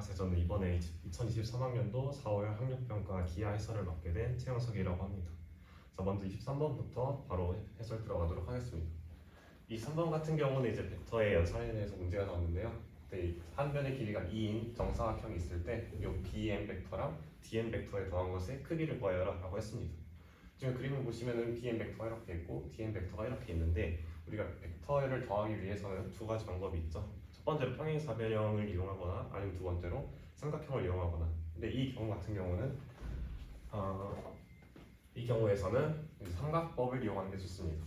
안녕하세요. 저는 이번에 2023학년도 4월 학력평가 기하 해설을 맡게 된 최영석이라고 합니다. 자, 먼저 23번부터 바로 해설 들어가도록 하겠습니다. 이 3번 같은 경우는 이제 벡터의 연산에 대해서 문제가 나왔는데요. 한 변의 길이가 2인 정사각형이 있을 때 이 BM 벡터랑 DM 벡터에 더한 것의 크기를 구하여라 라고 했습니다. 지금 그림을 보시면은 BM 벡터가 이렇게 있고 DM 벡터가 이렇게 있는데 우리가 벡터를 더하기 위해서는 두 가지 방법이 있죠. 첫 번째로 평행사변형을 이용하거나 아니면 두 번째로 삼각형을 이용하거나. 근데 이 경우 같은 경우는 이 경우에서는 삼각법을 이용하는 게 좋습니다.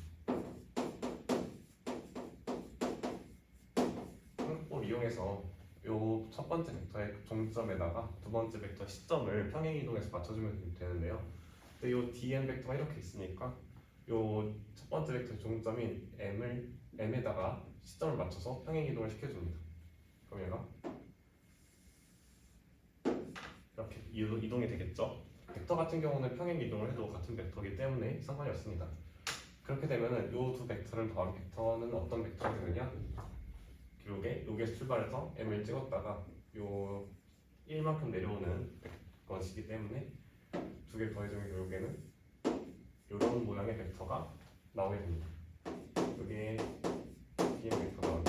삼각법 이용해서 요 첫 번째 벡터의 종점에다가 두 번째 벡터 시점을 평행 이동해서 맞춰주면 되는데요. 근데 요 dn 벡터가 이렇게 있으니까 요 첫 번째 벡터의 종점인 m에다가 시점을 맞춰서 평행 이동을 시켜줍니다. 그럼 얘가 이렇게 이동이 되겠죠. 벡터 같은 경우는 평행 이동을 해도 같은 벡터이기 때문에 상관이 없습니다. 그렇게 되면은 요 두 벡터를 더한 벡터는 어떤 벡터가 되느냐? 여기에서 출발해서 m을 찍었다가 요 1만큼 내려오는 것이기 때문에 두 개 더해주면 결국에는 이런 모양의 벡터가 나오게 됩니다. 이게 dm 벡터가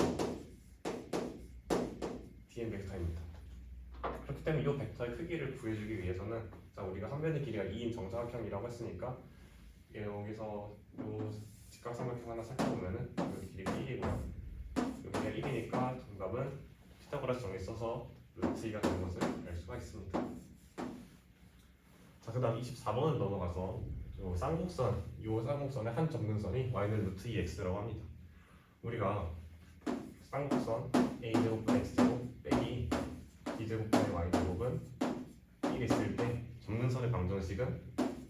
dm 벡터입니다. 그렇기 때문에 이 벡터의 크기를 구해주기 위해서는 자, 우리가 한 변의 길이가 2인 정사각형이라고 했으니까 여기서 요 직각삼각형 하나 살펴보면은 여기 길이가 1이고요. 여기가 1이니까 정답은 피타고라스 정리 써서 루트 2가 되는 것을 알 수가 있습니다. 자, 그 다음 24번을 넘어가서 요 쌍곡선의 한 점근선이 y는 루트 2x라고 합니다. 우리가 쌍곡선 a제곱분의 x제곱 빼기 b제곱분의 y제곱은 1이 있을 때 점근선의 방정식은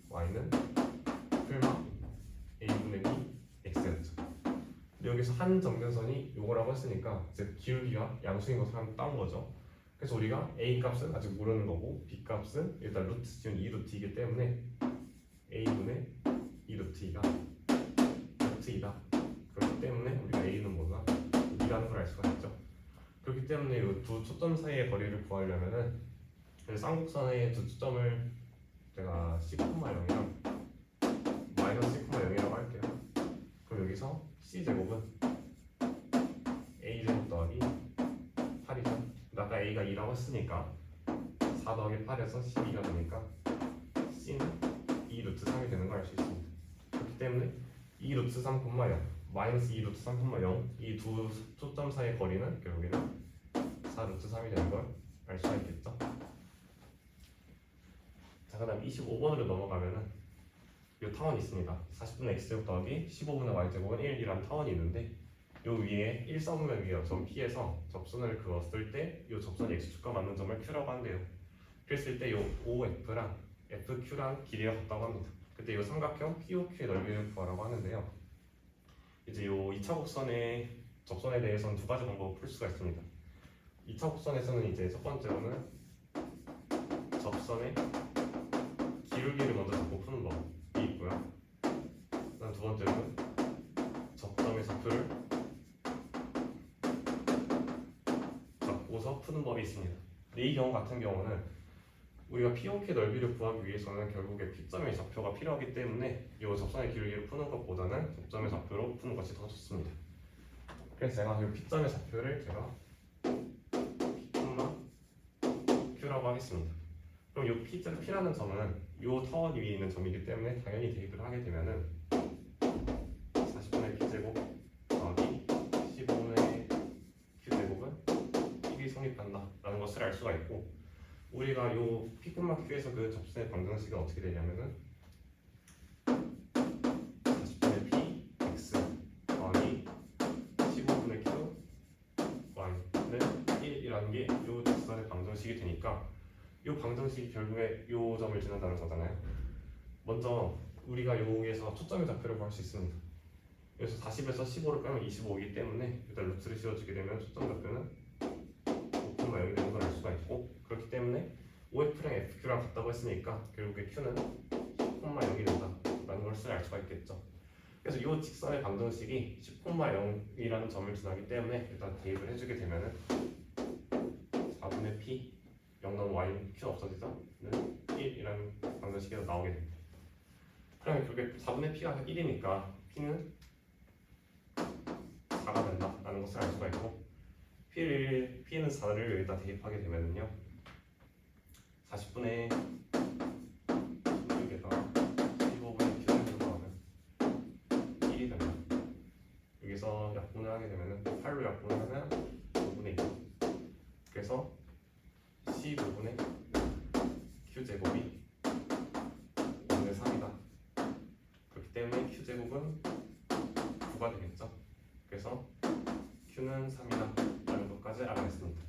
y는 풀마 a분의 b x였죠. 근데 여기서 한 점근선이 요거라고 했으니까 즉 기울기가 양수인 것을 한번 따온 거죠. 그래서 우리가 a 값은 아직 모르는 거고 b 값은 일단 루트 지운 2루트이기 때문에 a분의 2루트 2가 루트 2다. 그렇기 때문에 우리가 a는 뭐가 2라는 걸 알 수가 있죠. 그렇기 때문에 이 두 초점 사이의 거리를 구하려면은 쌍곡선의 두 초점을 제가 C,0이랑 마이너스 C,0이라고 할게요. 그럼 여기서 C제곱은 A제곱 더하기 8이죠. 아까 A가 2라고 했으니까 4 더하기 8에서 12가 되니까 C는 2 루트 3이 되는 걸 알 수 있습니다. 그렇기 때문에 2 루트 3, 0 마이너스 2 루트 3, 0 이 두 초점 사이의 거리는 결국에는 4 루트 3이 되는 걸 알 수가 있겠죠. 자, 그 다음 25번으로 넘어가면은 이 타원이 있습니다. 40분의 x제곱 더하기 15분의 y제곱은 1이라는 타원이 있는데 요 위에 1사분면 위에 점 P에서 접선을 그었을 때 이 접선이 x축과 맞는 점을 Q라고 한대요. 그랬을 때 요 OF랑 FQ랑 길이가 같다고 합니다. 그때 이 삼각형 POQ의 넓이를 구하라고 하는데요. 이제 요 2차 곡선의 접선에 대해서는 두 가지 방법을 풀 수가 있습니다. 2차 곡선에서는 이제 첫 번째로는 접선의 기울기를 먼저 잡고 푸는 법이 있고요. 그다음 두 번째로는 접점의 좌표를 잡고서 푸는 법이 있습니다. 근데 이 경우 같은 경우는 우리가 POK 넓이를 구하기 위해서는 결국에 P점의 좌표가 필요하기 때문에 이 접선의 기울기를 푸는 것보다는 접점의 좌표로 푸는 것이 더 좋습니다. 그래서 제가 이 P점의 좌표를 제가 Q라고 하겠습니다. 그럼 이 P라는 점은 이 타원 위에 있는 점이기 때문에 당연히 대입을 하게 되면은 40분의 P제곱 더하기 15분의 Q제곱은 1이 성립한다 라는 것을 알 수가 있고, 우리가 이 P분의 Q에서 그 접선의 방정식은 어떻게 되냐면은 40분의 P X 더하기 15분의 Q Y는 1이라는 게 이 접선의 방정식이 되니까 이 방정식이 결국에 이 점을 지난다는 거잖아요. 먼저 우리가 여기에서 초점의 좌표를 구할 수 있습니다. 여기서 40에서 15를 빼면 25이기 때문에 일단 루트를 씌워주게 되면 초점 좌표는 5,0이 되는 걸 알 수가 있고, 그렇기 때문에 OF랑 FQ랑 같다고 했으니까 결국에 Q는 10,0이 된다라는 것을 알 수가 있겠죠. 그래서 이 직선의 방정식이 10,0이라는 점을 지나기 때문에 일단 대입을 해주게 되면은 4분의 P 0 넘어 y는 Q는 없어지죠? 는 1이라는 방정식에서 나오게 됩니다. 그러면 결국에 4분의 P가 1이니까 P는 4가 된다라는 것을 알 수가 있고 P는 4를 여기다 대입하게 되면은요 40분의 16에다가 15분의 Q를 더하면 1이 된다. 여기서 약분을 하게 되면은 8로 약분을 하면 5분의 2. 그래서 15분의 Q제곱이 5분의 3이다. 그렇기 때문에 Q제곱은 9가 되겠죠. 그래서 Q는 3이다 라는 것까지 알아냈습니다.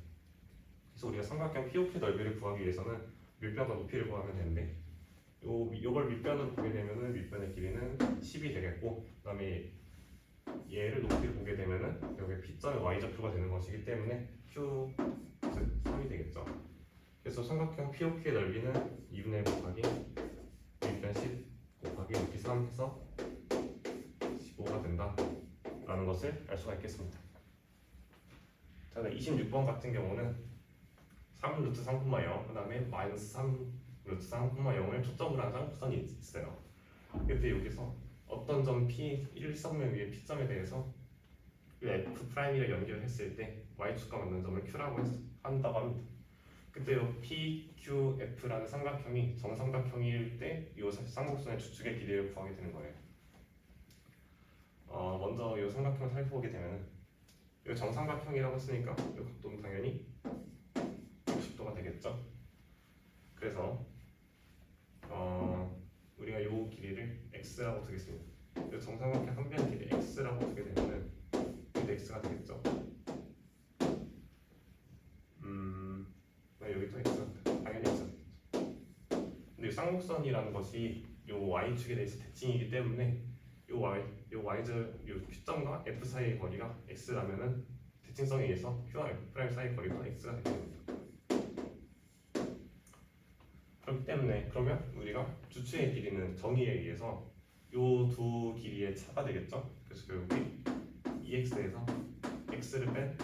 그래서 우리가 삼각형 POQ 넓이를 구하기 위해서는 밑변과 높이를 구하면 되는데 요걸 밑변으로 보게 되면은 밑변의 길이는 10이 되겠고 그 다음에 얘를 높이를 보게 되면은 여기 P점의 Y좌표가 되는 것이기 때문에 Q 즉 3이 되겠죠. 그래서 삼각형 POQ의 넓이는 2분의 1 곱하기 밑변 10 곱하기 높이 3 해서 15가 된다 라는 것을 알 수가 있겠습니다. 자, 26번 같은 경우는 3 루트 3,0 그 다음에 마이너스 3 루트 3,0을 초점으로 한 쌍곡선이 있어요. 근데 여기서 어떤 점 P 1,3면 위에 P점에 대해서 F'이랑 연결했을 때 Y축과 맞는 점을 Q라고 한다고 합니다. 그때 요 PQF라는 삼각형이 정삼각형일 때 이 쌍곡선의 주축의 길이를 구하게 되는 거예요. 먼저 이 삼각형을 살펴보게 되면은 이 정삼각형이라고 했으니까 이 각도는 당연히 60도가 되겠죠. 그래서 우리가 이 길이를 x라고 두겠습니다. 이 정삼각형 한 변 길이 x라고 두게 되면은 여기도 x가 되겠죠. 여기도 x가 당연히 x가 되겠죠. 근데 이 쌍곡선이라는 것이 이 y축에 대해서 대칭이기 때문에 이 Q점과 F 사이의 거리가 x라면은 대칭성에 의해서 Q와 F' 사이의 거리가 x가 되게 됩니다. 그렇기 때문에 그러면 우리가 주추의 길이는 정의에 의해서 이 두 길이의 차가 되겠죠. 그래서 결국에 EX에서 x를 뺀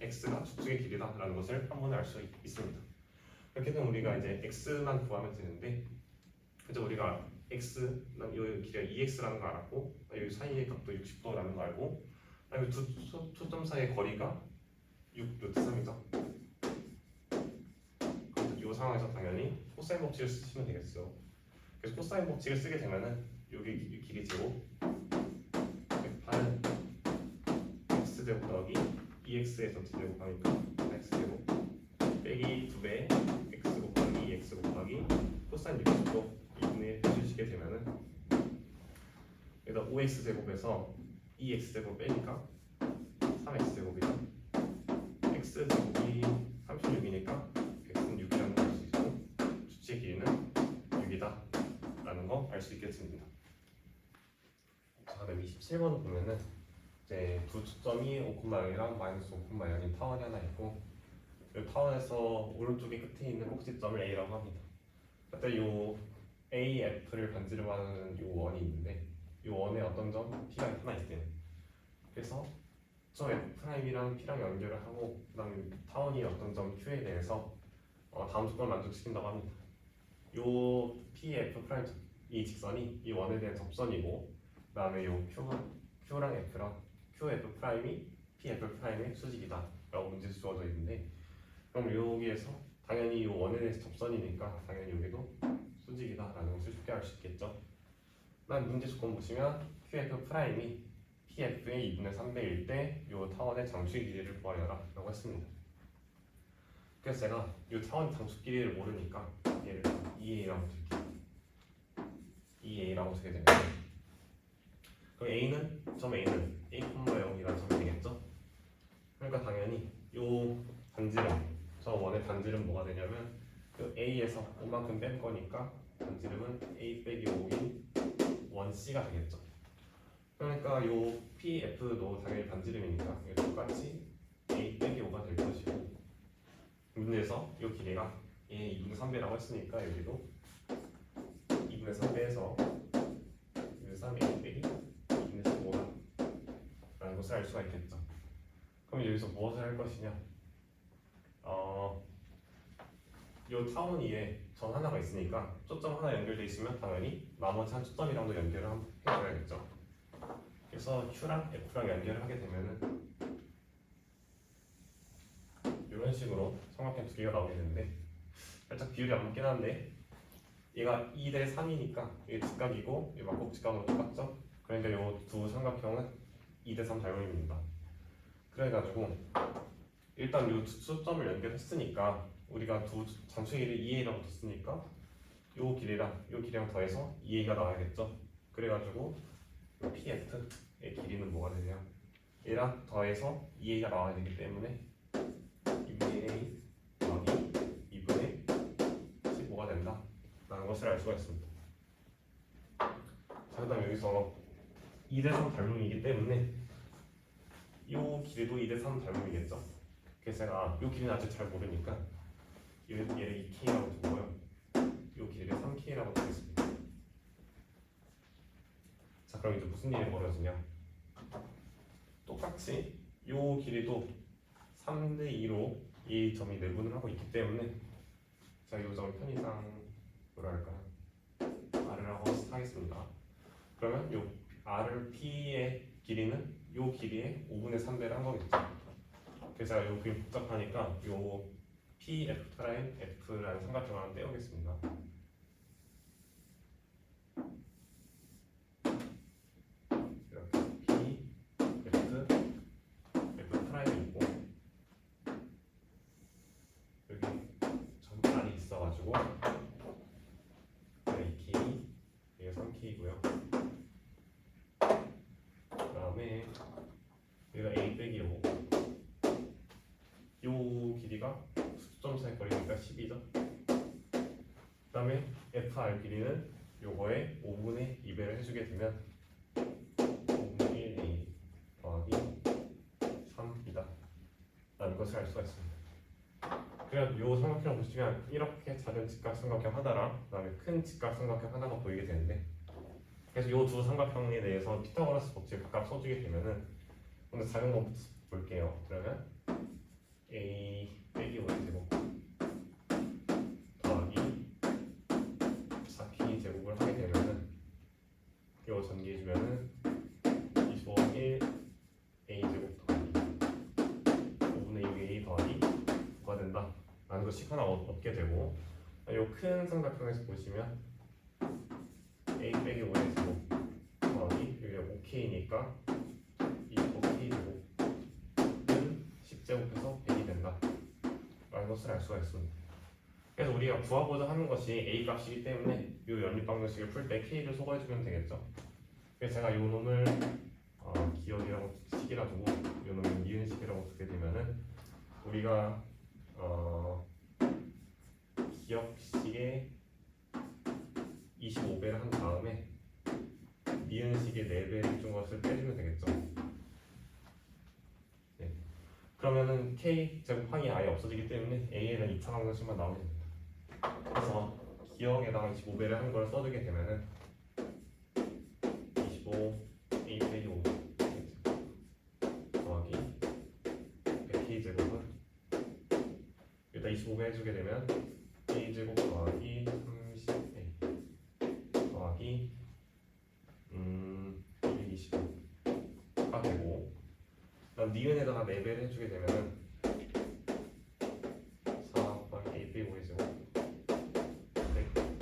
x가 주축의 길이다라는 것을 한 번에 알 수 있습니다. 그렇게 되면 우리가 이제 x만 구하면 되는데 그래서 우리가 x, 이 길이가 EX라는 거 알았고 여기 사이의 각도 60도라는 거 알고 그다음에 두 점 사이의 거리가 6 루트 3이죠. 이 상황에서 당연히 코사인 법칙을 쓰시면 되겠죠. 그래서 코사인 법칙을 쓰게 되면은 여기 길이 제곱 F는 x제곱 더하기 2x에서 t제곱 하니까 x제곱 빼기 2배 x 곱하기 2x 곱하기 코사인 60도 2분의 1 해주시게 되면은 여기다 5x제곱에서 2x제곱 빼니까 3x제곱이죠. x제곱이 36이니까 x는 6이라는 걸 알 수 있고 주치의 길이는 6이다 라는 거 알 수 있겠습니다. 자, 그다음 27번 보면은 이제 두 초점이 5,0이랑 마이너스 5,0인 타원이 하나 있고 이 타원에서 오른쪽에 끝에 있는 꼭지점을 A라고 합니다. 그때 이 AF를 반지름 하는 이 원이 있는데 이 원에 어떤 점 P가 하나 있대요. 그래서 저 F'이랑 P랑 연결을 하고 그 다음에 타원이 어떤 점 Q에 대해서 다음 조건을 만족시킨다고 합니다. 요 PF' 이 직선이 이 원에 대한 접선이고 그 다음에 요 Q랑 F랑 QF'이 PF'의 수직이다 라고 문제에서 주어져 있는데 그럼 여기에서 당연히 이 원에 대해서 접선이니까 당연히 여기도 수직이다 라는 것을 쉽게 알 수 있겠죠. 그다음 문제 조건 보시면 QF'이 PF의 2분의 3배일 때 이 타원의 장축 길이를 구하여라 라고 했습니다. 그래서 제가 이 타원 장축 길이를 모르니까 얘를 2A라고 줄게요. 2A라고 주게 되면 그럼 A는 점 A는 A,0이라는 점이 되겠죠. 그러니까 당연히 이 반지름 저 원의 반지름 뭐가 되냐면 그 A에서 5만큼 뺀 거니까 반지름은 A 빼기 5인 1C가 되겠죠. 그러니까 요 PF도 당연히 반지름이니까 똑같이 A 빼기 5가 될 것이고 문제에서 이 길이가 얘 2분의 3배라고 했으니까 여기도 2분의 3배에서 2분의 3A 빼기 2분의 15다 라는 것을 알 수가 있겠죠. 그럼 여기서 무엇을 할 것이냐 요 타원 위에 점 하나가 있으니까 초점 하나 연결돼 있으면 당연히 나머지 한 초점이랑도 연결을 한번 해줘야겠죠. 그래서 Q랑 F랑 연결을 하게 되면은 이런 식으로 삼각형 두 개가 나오게 되는데 살짝 비율이 안 맞긴 한데 얘가 2대 3이니까 이게 직각이고 이 막곡 직각으로 똑같죠? 그러니까 이 두 삼각형은 2대 3 닮음입니다. 그래가지고 일단 이 수점을 연결했으니까 우리가 두 장축일을 2a라고 뒀으니까 요 길이랑 더해서 2a가 나와야겠죠. 그래가지고 요 pf의 길이는 뭐가 되냐? 얘랑 더해서 2a가 나와야 되기 때문에 2분의 a 더하기 2분의 15가 된다 라는 것을 알 수가 있습니다. 자, 그 다음 여기서 2대 3 닮음이기 때문에 이 길이도 2대 3 닮음이겠죠. 그래서 제가 이 길이는 아직 잘 모르니까 얘를 2k라고 두고요. 이 길이를 3k라고 두겠습니다. 자, 그럼 이제 무슨 일이 벌어지냐? 똑같이 이 길이도 3대 2로 이 점이 내분을 하고 있기 때문에 제가 이 점을 편의상 뭐랄까 R을 하고 하겠습니다. 그러면 이 R P의 길이는 이 길이의 5분의 3배를 한 거겠죠. 그래서 제가 이 그림 복잡하니까 이 P F 프라임 F라는 삼각형을 하나 떼우겠습니다. 이렇게 P F F 프라임이 있고 여기 점 R이 있어가지고 2K 이게 3K고요. 그 다음에 여기가 A 빼기 5. 요 길이가 수점 사이 거리니까 10이죠. 그 다음에 FR 길이는 요거에 5분의 2배를 해주게 되면 5분의 1A 더하기 3이다 라는 것을 알 수가 있습니다. 그래서 요 삼각형 보시면 이렇게 작은 직각 삼각형 하나랑 그 다음에 큰 직각 삼각형 하나가 보이게 되는데 그래서 요 두 삼각형에 대해서 피타고라스 법칙을 각각 써주게 되면은 오늘 작은 것부터 볼게요. 그러면 A 빼기 5의 제곱 더하기 4P 제곱을 하게 되면은 이거 전개해주면은 25 1 A 제곱 더하기 5분의 6 A 더하기 9가 된다 라는 것이 하나 얻게 되고 이 큰 삼각형에서 보시면 A 빼기 5의 제곱 더하기 여기가 5K니까 25K 제곱은 10제곱해서 100이 된다 라는 것을 알 수가 있습니다. 그래서 우리가 구하고자 하는 것이 A 값이기 때문에 이 연립방정식을 풀 때 K를 소거해주면 되겠죠. 그래서 제가 이 놈을 기억이라고 식이라 두고 이 놈을 니은식이라고 두게 되면은 우리가 기억식의 25배를 한 다음에 니은식의 4배를 준 것을 빼주면 되겠죠. 네. 그러면은 K 제곱항이 아예 없어지기 때문에 A에는 2차 방정식만 나오게 됩니다. 그래서 기억에다가 25배를 한 걸 써주게 되면은 25 A 빼기 5 더하기 100K 제곱은 일단 25배 해주게 되면 A 제곱 더하기 30A 더하기 225가 되고 그다음 니은에다가 4배를 해주게 되면은 4 더하기 A 빼기 5의 제곱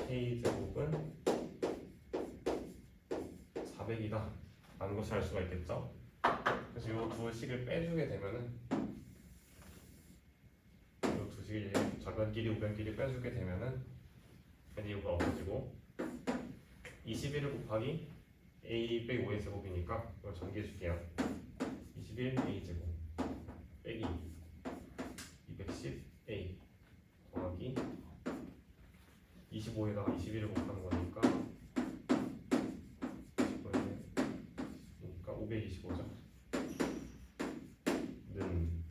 K 제곱은 400이다 라는 것을 알 수가 있겠죠. 그래서 이 두 식을 빼주게 되면은 이 두 식을 좌변끼리 우변끼리 빼주게 되면은 이유가 없어지고 21을 곱하기 A 빼기 5의 제곱이니까 이걸 전개해 줄게요. 21 A 제곱 빼기 210 A 더하기 25에다가 21을 곱하는 거니까 525죠. 는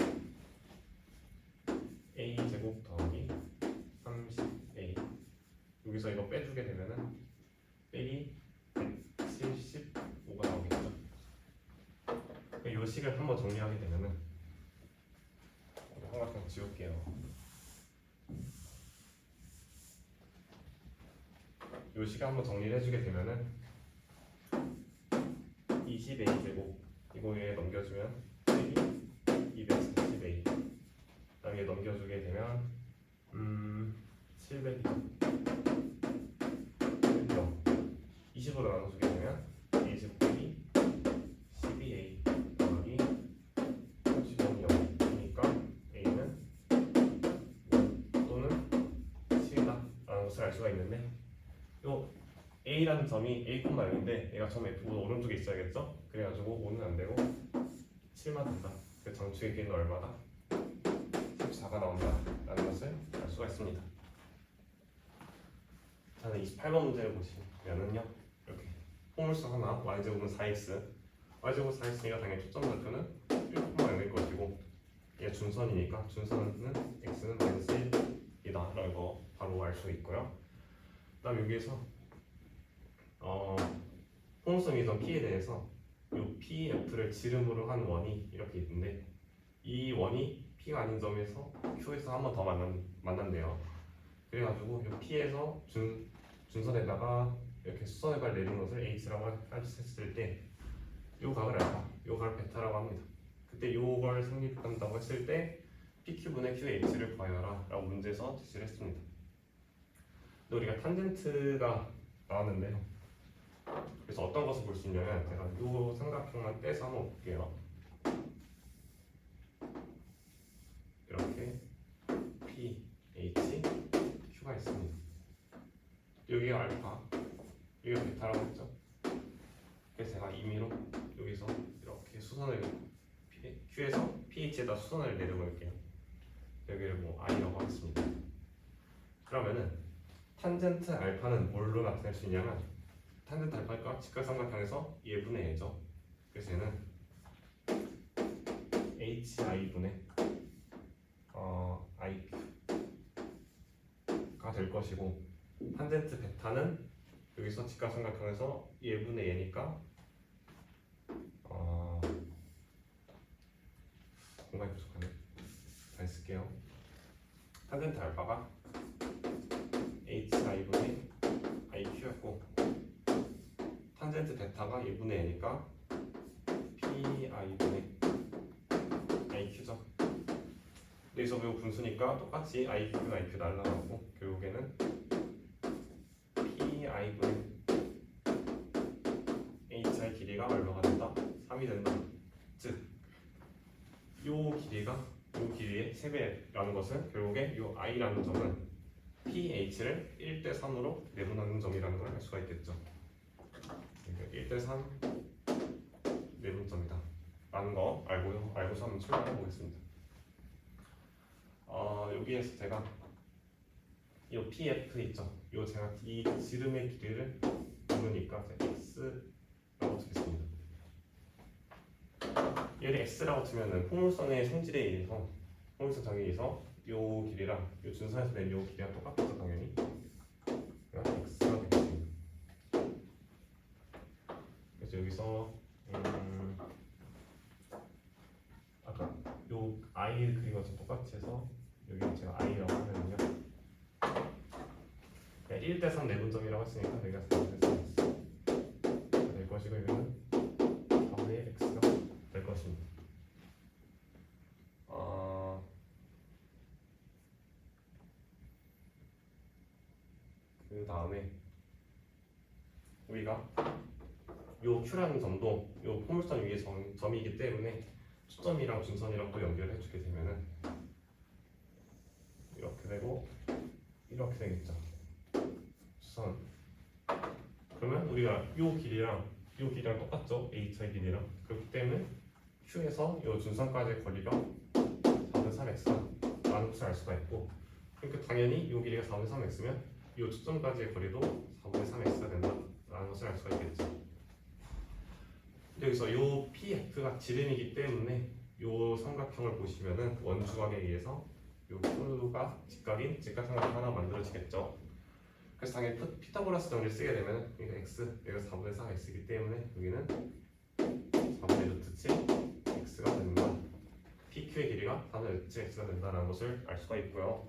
A 제곱 더하기 30A 여기서 이거 빼주게 되면은 빼기 175가 나오겠죠. 이 식을 한번 정리하게 되면은 삼각형 지울게요. 요 식을 한번 정리를 해주게 되면은 20a 제곱 이거 위에 넘겨주면 빼기 240a 그다음에 넘겨주게 되면 700이죠. 20으로 나눠주게 되면 a 제곱 빼기 12a 더하기 30이 0이니까 a는 1 또는 7이다 라는 것을 알 수가 있는데 요 a라는 점이 a, 0인데 얘가 점 F5 오른쪽에 있어야겠죠? 그래가지고 5는 안 되고 7만 된다. 그 정축의 길이는 얼마다? 14가 나온다 라는 것을 알 수가 있습니다. 저는 28번 문제를 보시면은요 이렇게 포물선 하나 y제곱은 4x y제곱 4x니까 당연히 초점 좌표는 1,0일 것이고 얘 준선이니까 준선은 x는 -1이다 라는 거 바로 알 수 있고요. 그 다음 여기에서 포물선 이동 P에 대해서 이 PF를 지름으로 한 원이 이렇게 있는데 이 원이 P가 아닌 점에서 Q에서 한 번 더 만난대요. 그래가지고 이 P에서 준선에다가 이렇게 수선의 내린 것을 H라고 했을 때 이 각을 알파, 이 각을 베타라고 합니다. 그때 이걸 성립한다고 했을 때 PQ분의 QH를 구하여라 라고 문제에서 제시를 했습니다. 근데 우리가 탄젠트가 나왔는데요. 그래서 어떤 것을 볼 수 있냐면 제가 이 삼각형만 떼서 한번 볼게요. 이렇게 P, H, Q가 있습니다. 여기가 알파, 여기가 베타라고 했죠. 그래서 제가 임의로 여기서 이렇게 수선을 Q에서 pH에다 수선을 내려볼게요. 여기를 뭐 i라고 하겠습니다. 그러면은 탄젠트 알파는 뭘로 나타낼 수 있냐면 탄젠트 알파가 직각삼각형에서 얘분의 얘죠. 그래서 얘는 hi분의 iq가 될 것이고 탄젠트 베타는 여기서 직각삼각형에서 얘분의 얘니까 공간이 부족하네. 잘 쓸게요. 탄젠트 알파가 hi분의 iq였고 탄젠트 베타가 1분의 n이니까 pi분의 iq죠. 여기서 매우 분수니까 똑같이 iq, iq 날라가고 결국에는 pi분의 hi 길이가 얼마가 된다? 3이 된다. 즉, 요 길이가 요 길이의 3배라는 것은 결국에 요 i라는 점은 ph를 1대3으로 내분하는 점이라는 걸 알 수가 있겠죠. 1대3 내분점이다 라는 거 알고서 한번 출발해 보겠습니다. 여기에서 제가 이 PF 있죠. 요 제가 이 지름의 길이를 모르니까 X라고 두겠습니다. 얘를 X라고 두면은 포물선의 성질에 의해서 포물선 장에 의해서 요 길이랑 요 준선에서 낸 요 길이랑 똑같겠죠 당연히. 그럼 X가 되겠습니다. 그래서 여기서 아까 요 I 그린 것과 똑같이 해서 여기 제가 I라고 하면은요 1대3 내분점이라고 했으니까 여기가 4대3 될 것이고 여기는 4분의 X가 될 것입니다. 그 다음에 우리가 요 Q라는 점도 요 포물선 위의 점이기 때문에 초점이랑 준선이랑 또 연결해 주게 되면은 이렇게 되고 이렇게 되겠죠. 선. 그러면 우리가 요 길이랑 똑같죠. H의 길이랑. 그렇기 때문에 Q에서 요 준선까지의 거리가 4분의 3x가 라는 것을 알 수가 있고 그러니까 당연히 요 길이가 4분의 3x면 요 초점까지의 거리도 4분의 3x가 된다 라는 것을 알 수가 있겠죠. 여기서 요 PF가 지름이기 때문에 요 삼각형을 보시면은 원주각에 의해서 요 Q가 직각인 직각삼각형 하나 만들어지겠죠. 그래서 당연히 피타고라스 정리를 쓰게 되면 여기가 x, 여기가 4분의 4x이기 때문에 여기는 4분의 루트 7 x가 된다. PQ의 길이가 4분의 루트 7 x가 된다는 것을 알 수가 있고요.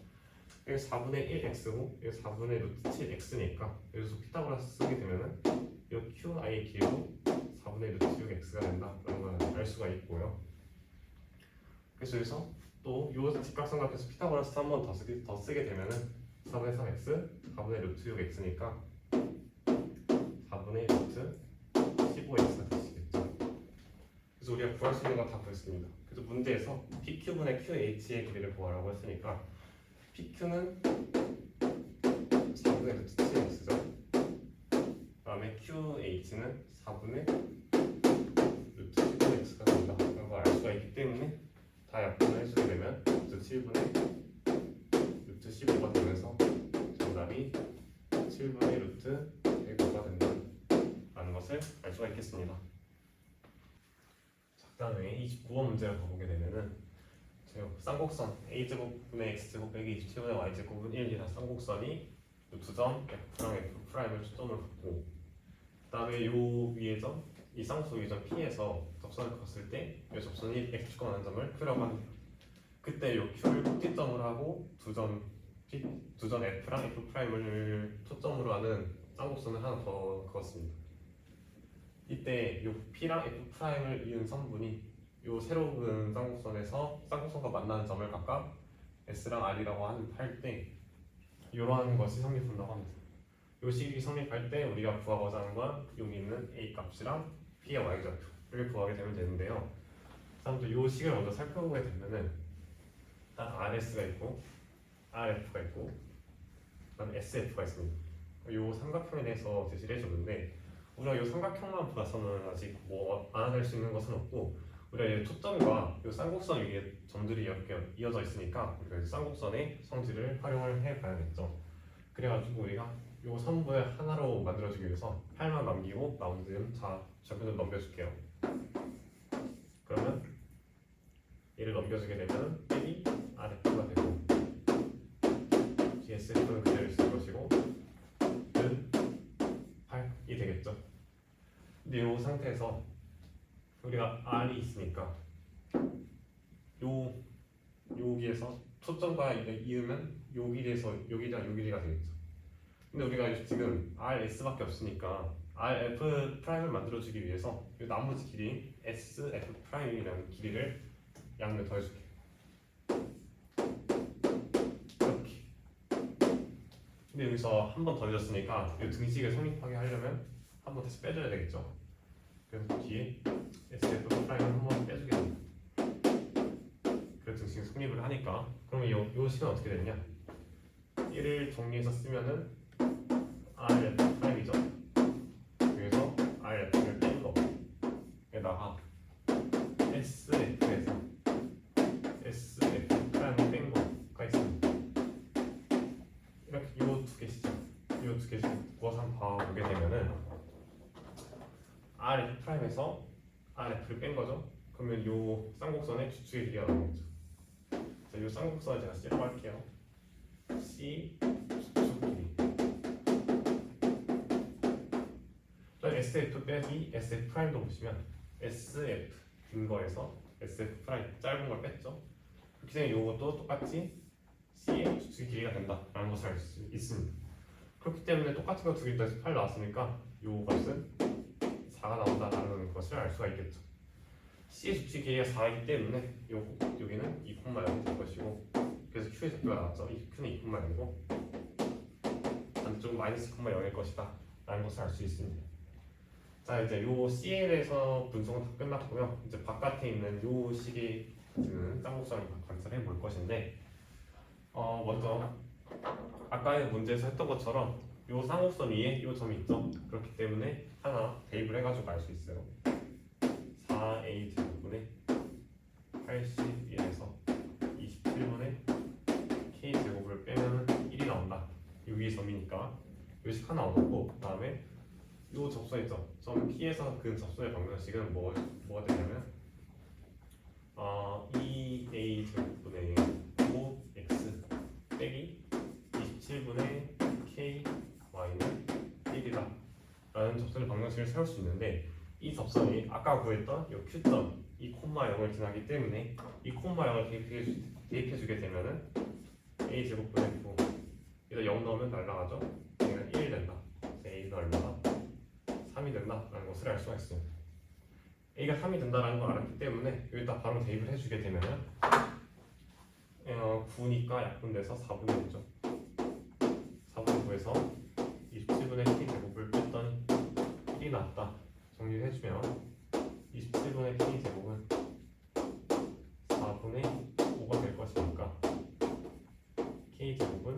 여기 4분의 1x고 여기 4분의 루트 7x니까 여기서 피타고라스 쓰게 되면은 이 qi의 길이도 4분의 루트 6x가 된다 라는 걸 알 수가 있고요. 그래서 여기서 또 이 직각삼각형에서 피타고라스 한 번 더 쓰게 되면은 4분의 3x 4분의 루트 6x니까 4분의 루트 15x가 되시겠죠. 그래서 우리가 구할 수 있는 건 다 구했습니다. 그래서 문제에서 PQ분의 QH의 길이를 구하라고 했으니까 PQ는 4분의 루트 7x죠. 그 다음에 QH는 4분의 루트 15x가 된다 라는 걸 알 수가 있기 때문에 다 약분을 해주게 되면 루트 7분의 루트 15가 되면서 정답이 7분의 루트 105가 된다라는 것을 알 수가 있겠습니다. 자, 그 다음에 29번 문제를 가보게 되면은 쌍곡선 a제곱분의 x제곱 빼기 27분의 y제곱은 1이라는 쌍곡선이 두 점 f랑 f'을 초점으로 갖고 그 다음에 요 위에 점, 이 쌍곡선 위에 점 P에서 접선을 그었을 때 이 접선이 x축과 만난 점을 Q라고 합니다. 그때 요 Q를 꼭지점으로 하고 두 점 f랑 f'을 초점으로 하는 쌍곡선을 하나 더 그었습니다. 이때 요 P랑 f'을 이은 선분이 요 새로운 쌍곡선에서 쌍곡선과 만나는 점을 각각 S랑 R이라고 할 때 이러한 것이 성립한다고 합니다. 요 식이 성립할 때 우리가 구하고자 하는 건 여기 있는 A 값이랑 P의 Y좌표를 구하게 되면 되는데요. 다음부터 요 식을 먼저 살펴보게 되면은 일단 RS가 있고 RF가 있고 그다음에 SF가 있습니다. 요 삼각형에 대해서 제시를 해줬는데 우리가 요 삼각형만 봐서는 아직 뭐 알아낼 수 있는 것은 없고 우리가 이 초점과 이 쌍곡선 위에 점들이 이렇게 이어져 있으니까 우리가 쌍곡선의 성질을 활용을 해봐야겠죠. 그래가지고 우리가 이 선부를 하나로 만들어주기 위해서 8만 남기고 나머지는 좌표를 넘겨줄게요. 그러면 얘를 넘겨주게 되면 빼기 RF가 되고 GSF는 그대로 있을 것이고 는 8이 되겠죠. 근데 이 상태에서 우리가 R이 있으니까 여기에서 초점과 이으면 요 길이에서 요 길이랑 요 길이가 되겠죠. 근데 우리가 지금 RS밖에 없으니까 RF'을 만들어주기 위해서 이 나머지 길이 SF'이라는 길이를 양면 더해줄게요. 이렇게. 근데 여기서 한 번 더해졌으니까 이 등식을 성립하게 하려면 한 번 다시 빼줘야 되겠죠. 그래서 뒤에 SF'을 한 번 빼주게 됩니다. 그래서 등식 성립을 하니까 그러면 요 식은 어떻게 되느냐? 1을 정리해서 쓰면은 RF'이죠. 여기서 RF를 뺀 거에다가 SF에서 SF'를 뺀 거가 있습니다. 이렇게 요 두 개씩 구워서 한번 봐보게 되면은 RF'에서 RF를 뺀 거죠. 그러면 요 쌍곡선의 주축의 길이가 나오겠죠. 자, 요 쌍곡선을 제가 C라고 할게요. C 주축 길이. SF 빼기 SF 프라임도 보시면 SF 긴 거에서 SF 프라임 짧은 걸 뺐죠. 그렇기 때문에 요것도 똑같이 C의 주축의 길이가 된다라는 것을 알 수 있습니다. 그렇기 때문에 똑같은 거 두 개 더해서 8 나왔으니까 요것은 4가 나온다라는 것을 알 수가 있겠죠. C의 주축 길이가 4이기 때문에 여기는 2,0이 될 것이고 그래서 Q의 좌표가 나왔죠. 이 Q는 2,0이고 반대쪽은 마이너스 2,0일 것이다 라는 것을 알 수 있습니다. 자, 이제 요 C에 대해서 분석은 다 끝났고요. 이제 바깥에 있는 요 식이 가지는 쌍곡선을 관찰해 볼 것인데 먼저 아까의 문제에서 했던 것처럼 요 쌍곡선 위에 요 점이 있죠. 그렇기 때문에 하나 대입을 해가지고 알 수 있어요. 4a 제곱분의 81에서 27분의 k 제곱을 빼면 1이 나온다. 요 위에 점이니까 요식 하나 얻었고 그 다음에 요 접선 있죠. 점 P에서 그 접선의 방정식은 뭐가 되냐면 2a 제곱분의 5x 빼기 27분의 k y는 1이다 라는 접선의 방정식을 세울 수 있는데 이 접선이 아까 구했던 이 Q점 이 콤마 0을 지나기 때문에 이 콤마 0을 대입해주게 되면은 a 제곱분의 9 0 넣으면 날라가죠. 얘는 1이 된다. a는 얼마다? 3이 된다라는 것을 알 수가 있어요. a가 3이 된다라는 걸 알았기 때문에 여기다 바로 대입을 해주게 되면은 9니까 약분돼서 4분의 9죠. 4분의 9에서 27분의 k 제곱을 뺐더니 1이 났다. 정리를 해주면 27분의 k 제곱은 4분의 5가 될 것이니까 k 제곱은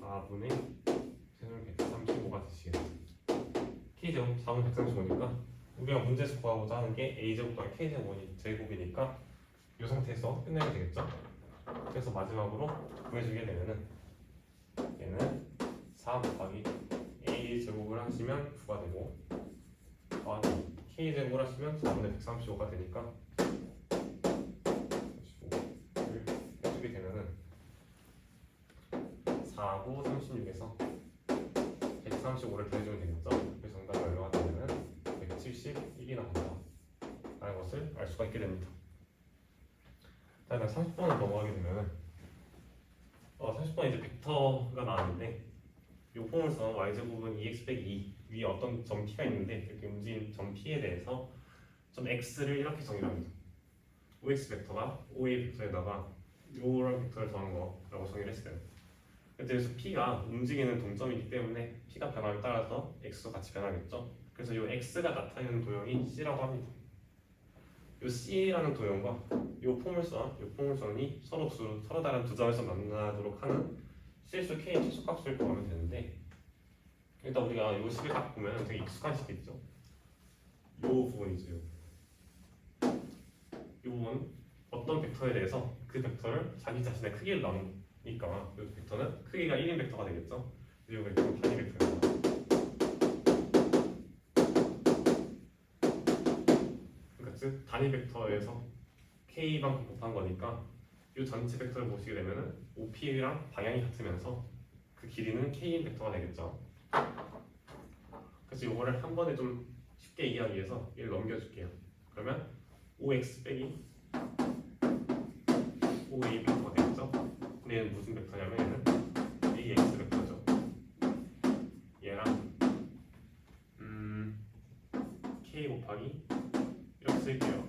4분의 최종 135가 되시겠죠. k 제곱 4분의 135니까 우리가 문제에서 구하고자 하는 게 a 제곱 더하기 k 제곱이니까 이 상태에서 끝내면 되겠죠. 그래서 마지막으로 구해주게 되면은 얘는 4 곱하기 a 제곱을 하시면 9가 되고 더하기 k 제곱을 하시면 4분의 135가 되니까 35를 해주게 되면은 4, 9, 36에서 135를 더해주면 되겠죠. 그래서 정답이 얼마가 되냐면 171이 나온다 라는 것을 알 수가 있게 됩니다. 다음에 30번을 넘어가게 되면은 30번 이제 벡터가 나왔는데 이 포물선 y제곱은 2x 빼기 2 위에 어떤 점 p가 있는데 이렇게 움직인 점 p에 대해서 점 x를 이렇게 정의합니다. 5x 벡터가 5a 벡터에다가 이런 벡터를 더한 거라고 정의를 했어요. 그래서 p가 움직이는 동점이기 때문에 p가 변함에 따라서 x도 같이 변하겠죠. 그래서 이 x가 나타내는 도형이 c라고 합니다. 이 c라는 도형과 이 포물선이 서로 다른 두 점에서 만나도록 하는 실수 k 최소값을 구하면 되는데 일단 우리가 이 식을 딱 보면 되게 익숙한 식이죠. 이 부분이죠. 이 부분 어떤 벡터에 대해서 그 벡터를 자기 자신의 크기를 나누니까 이 벡터는 크기가 1인 벡터가 되겠죠. 이 벡터는 단위 벡터입니다. 그러니까 즉 단위 벡터에서 k만큼 곱한 거니까 이 전체 벡터를 보시게 되면은 OP랑 방향이 같으면서 그 길이는 k인 벡터가 되겠죠. 그래서 이거를 한 번에 좀 쉽게 이해하기 위해서 얘를 넘겨줄게요. 그러면 5x 빼기 5a 벡터가 되겠죠. 근데 얘는 무슨 벡터냐면 얘는 ax 벡터죠. 얘랑 k 곱하기 이렇게 쓸게요.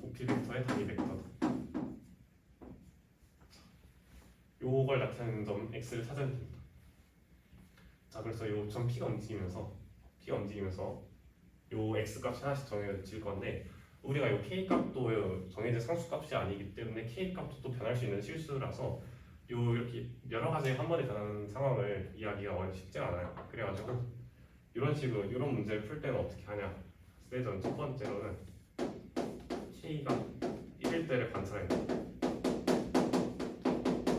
OP 벡터의 단위 벡터다. 요걸 나타내는 점 x를 찾아야 됩니다. 자, 그래서 요 점 p가 움직이면서 요 x 값이 하나씩 정해질 건데 우리가 요 k 값도 정해진 상수 값이 아니기 때문에 k 값도 또 변할 수 있는 실수라서 요 이렇게 여러 가지 한 번에 변하는 상황을 이해하기가 완전 쉽지가 않아요. 그래가지고 이런 식으로 이런 문제를 풀 때는 어떻게 하냐? 그래서 첫 번째로는 k가 1일 때를 관찰해야 돼요.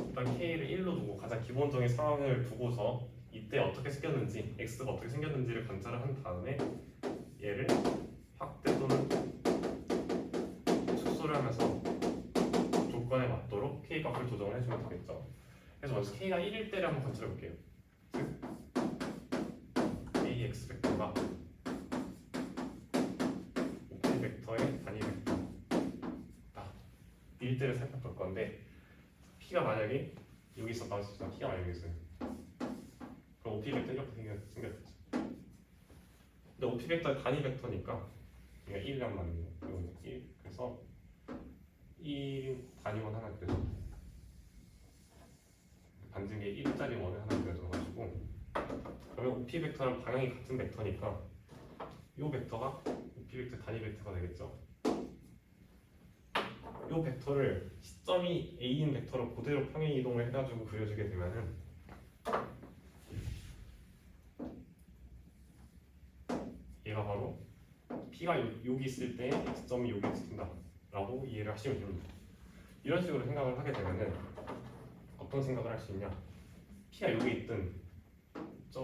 일단 k를 1로 두고 가장 기본적인 상황을 두고서 이때 어떻게 생겼는지 x가 어떻게 생겼는지를 관찰을 한 다음에 얘를 확대 또는 축소를 하면서 조건에 맞도록 k 값을 조정을 해주면 되겠죠. 그래서 먼저 k가 1일 때를 한번 관찰해 볼게요. 즉 ax 벡터가 OP 벡터의 단위 벡터다. 1일 때를 살펴볼 건데 p가 만약에 여기 있었다고 했습니다. p가 만약에 여기 있어요. 그럼 OP 벡터 이렇게 생겼죠. 근데 OP 벡터의 단위 벡터니까 얘가 1이란 말이에요. 이거는 1. 그래서 1 단위원 하나 그려줘. 반증기에 1짜리 원을 하나 그려줘가지고 그러면 OP 벡터랑 방향이 같은 벡터니까 이 벡터가 OP 벡터 단위 벡터가 되겠죠. 이 벡터를 시점이 A인 벡터로 그대로 평행 이동을 해가지고 그려주게 되면은 얘가 바로 P가 여기 있을 때 X점이 여기 있습니다 라고 이해를 하시면 됩니다. 이런 식으로 생각을 하게 되면은 어떤 생각을 할 수 있냐? P가 여기 있든 저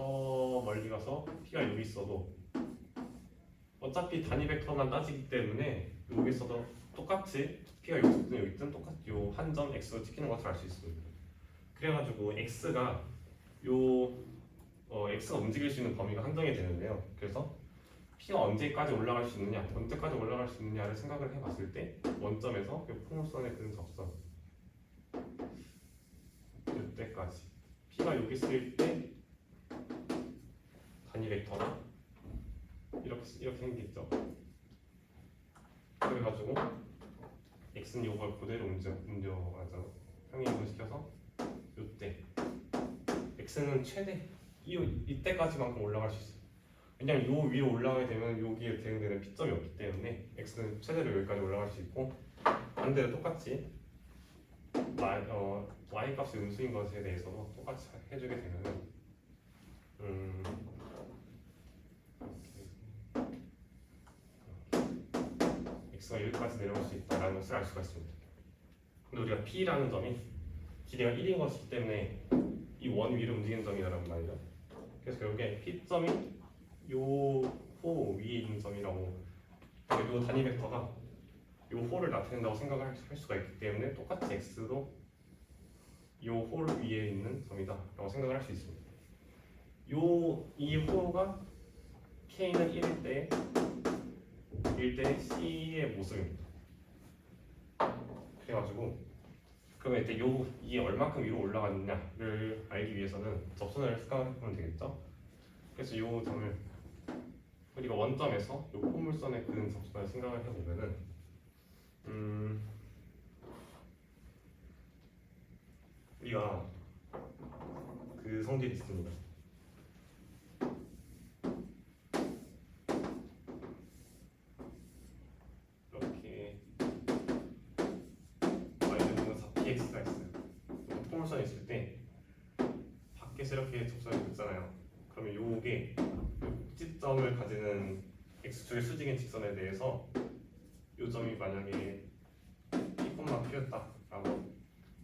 멀리 가서 P가 여기 있어도 어차피 단위 벡터만 따지기 때문에 여기 있어도 똑같이 P가 여기 있든 여기 있든 똑같이 요 한 점 X로 찍히는 것을 알 수 있습니다. 그래가지고 X가 X가 움직일 수 있는 범위가 한정이 되는데요. 그래서 P가 언제까지 올라갈 수 있느냐, 언제까지 올라갈 수 있느냐를 생각을 해봤을 때 원점에서 이 포물선에 그는 접선 이때까지 P가 여기 있을 때 단위 벡터가 이렇게 생기겠죠. 그래가지고 x는 이걸 그대로 옮겨가죠. 평행이동시켜서 이때 x는 최대 이때까지만큼 올라갈 수 있어요. 왜냐면 요 위로 올라가게 되면 여기에 대응되는 P점이 없기 때문에 x는 최대로 여기까지 올라갈 수 있고, 반대로 똑같이 y 값이 음수인 것에 대해서도 똑같이 해주게 되면은 x가 여기까지 내려올 수 있다라는 것을 알 수가 있습니다. 근데 우리가 P라는 점이 길이가 1인 것이기 때문에 이 원 위로 움직이는 점이라는 말이죠. 그래서 결국에 P점이 요 호 위에 있는 점이라고, 요 단위 벡터가 요 호를 나타낸다고 생각을 할 수가 있기 때문에 똑같이 x도 요 홀 위에 있는 점이다라고 생각을 할 수 있습니다. 이 호가 k는 1일 때 c의 모습입니다. 그래가지고 그러면 이때 이게 얼마큼 위로 올라갔느냐를 알기 위해서는 접선을 생각해보면 되겠죠. 그래서 요 점을 우리가 원점에서 요 포물선에 그는 접선을 생각을 해보면은 우리가 그 성질이 있습니다. 이렇게 y는 4px가 있어요. 포물선이 있을 때 밖에서 이렇게 접선이 됐잖아요. 그러면 요게 꼭지점을 가지는 x축의 수직인 직선에 대해서 요 점이 만약에 P였다라고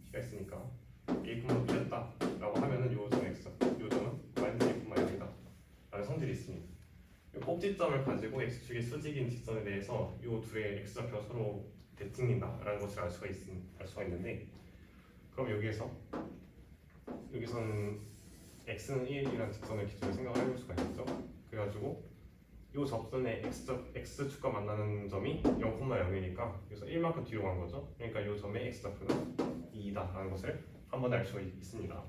P가 있으니까 P였다라고 하면은 요 점 x, 요 점은 -1,0이다 라는 성질이 있습니다. 요 꼭지점을 가지고 x축의 수직인 직선에 대해서 요 둘의 x좌표가 서로 대칭된다라는 것을 알 수가 있는데, 그럼 여기서는 x는 1이라는 직선을 기준으로 생각을 해볼 수가 있겠죠. 그래가지고 요 접선의 x축과 만나는 점이 0,0이니까 그래서 1만큼 뒤로 간 거죠. 그러니까 요 점의 x좌표는 2다라는 것을 한 번에 알 수가 있습니다.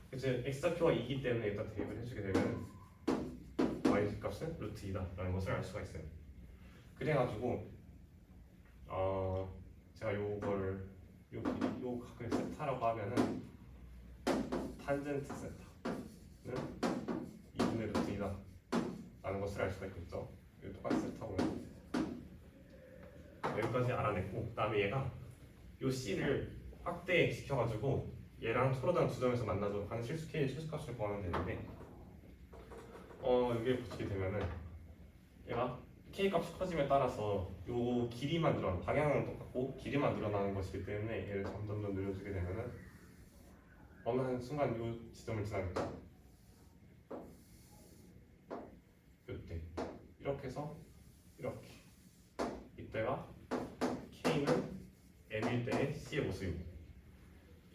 그래서 x좌표가 2이기 때문에 일단 대입을 해주게 되면 y 값은 루트 2다라는 것을 알 수가 있어요. 그래가지고 제가 요 각을 세타라고 하면은 탄젠트 세타는 2분의 루트 2다 라는 것을 알 수가 있겠죠. 이거 똑같이 세타고요. 여기까지 알아냈고, 그 다음에 얘가 요 C를 확대시켜가지고 얘랑 서로다른 두 점에서 만나서 하는 K의 실수값을 구하면 되는데, 여기에 붙이게 되면은 얘가 K 값이 커짐에 따라서 요 길이만 늘어나는, 방향은 똑같고 길이만 늘어나는 것이기 때문에 얘를 점점 더 늘려주게 되면은 어느 한 순간 요 지점을 지나겠죠. 이때 이렇게 해서 이렇게 이때가 K는 M일 때의 C의 모습이고,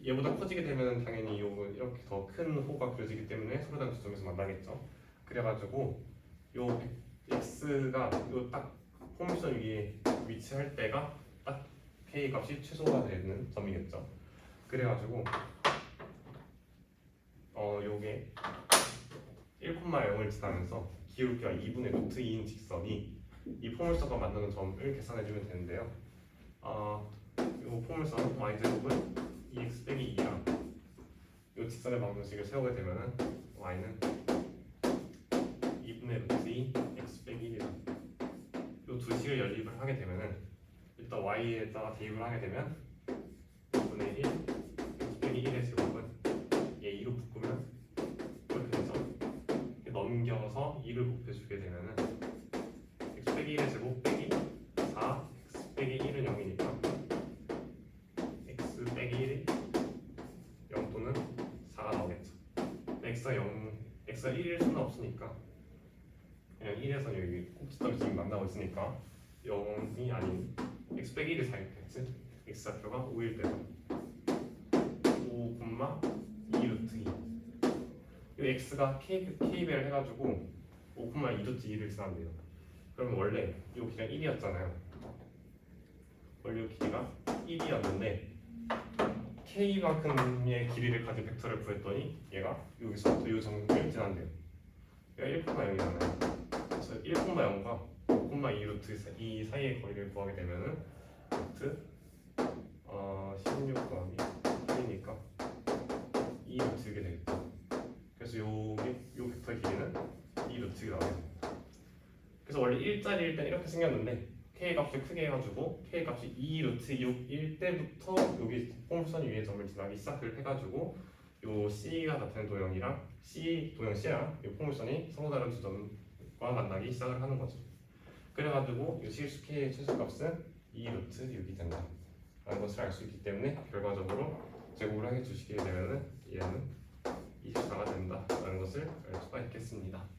얘보다 커지게 되면 당연히 요거 이렇게 더 큰 호가 그려지기 때문에 서로 다른 지점에서 만나겠죠. 그래가지고 요 X가 요 딱 포물선 위에 위치할 때가 딱 K 값이 최소가 되는 점이겠죠. 그래가지고 요게 1,0을 지나면서 기울기가 2분의 루트 2인 직선이 이 포물선과 만나는 점을 계산해주면 되는데요. 이 포물선 y제곱은 2x 빼기 2랑 이 직선의 방정식을 세우게 되면은 y는 2분의 루트 2 x 빼기 1이다. 이 두 식을 연립을 하게 되면은 일단 y에다가 대입을 하게 되면 2분의 1 x 빼기 1의 제곱은 얘 2로 묶으면 이렇게 되죠. 넘겨서 2를 곱해주게 되면은 x 빼기 1의 제곱 빼기 4 x 빼기 1은 0이니까 x 빼기 1이 0 또는 4가 나오겠죠. x가 1일 수는 없으니까 그냥 1에서 여기 꼭지점이 지금 만나고 있으니까 0이 아닌 x 빼기 1이 4겠지. x좌표가 5일 때죠. 5, 2 루트 2. 이 x가 k배를 해가지고 5,2루트 2를 지나면 돼요. 그러면 원래 이 길이가 1이었잖아요. 원래 이 길이가 1이었는데 k만큼의 길이를 가진 벡터를 구했더니 얘가 여기서부터 이 정도를 지난대요. 얘가 1,0이잖아요. 그래서 1,0과 5,2 루트 이 사이의 거리를 구하게 되면은 루트 16 더하기 1이니까 2 루트 이게 되겠다. 그래서 요 벡터의 길이는 2 루트 이게 나와요. 그래서 원래 1짜리일 땐 이렇게 생겼는데 k 값을 크게 해가지고 k 값이 2 루트 6일 때부터 여기 포물선 위의 점을 지나기 시작을 해가지고 요 c가 같은 도형이랑 도형 C랑 이 포물선이 서로 다른 두 점과 만나기 시작을 하는 거죠. 그래가지고 이 실수 k의 최소값은 2 루트 6이 된다 라는 것을 알 수 있기 때문에 결과적으로 제곱을 해주시게 되면은 얘는 24가 된다 라는 것을 알 수가 있겠습니다.